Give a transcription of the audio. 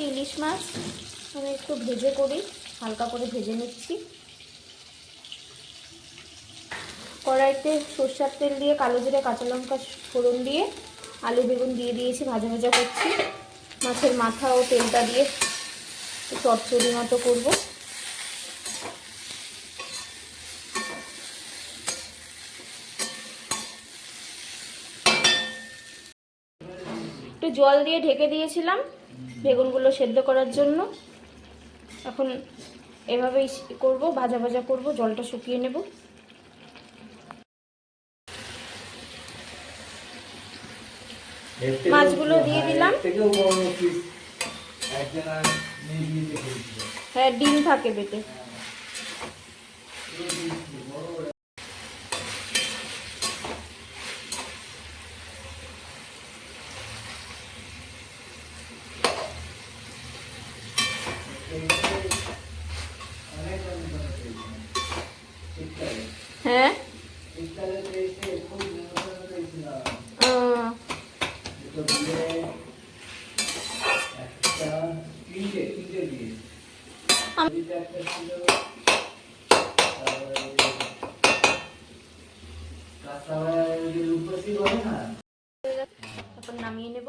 ইলিশ মাছ আমি একটু ভেজে করি, হালকা করে ভেজে নিচ্ছি। কড়াইতে সরষের তেল দিয়ে কালো জিরে কাঁচা লঙ্কা ফোড়ন দিয়ে আলু বেগুন দিয়ে দিয়েছি, ভাজা ভাজা করছি। মাছের মাথা ও তেলটা দিয়ে চচ্চড়ি মতো করবো। একটু জল দিয়ে ঢেকে দিয়েছিলাম বেগুনগুলো সেদ্ধ করার জন্য। এখন এভাবেই করব, ভাজা ভাজা করব, জলটা শুকিয়ে নেব। মাছগুলো দিয়ে দিলাম। হ্যাঁ, ডিম থাকে পেটে। হ্যাঁ, তারপর নামিয়ে নেব।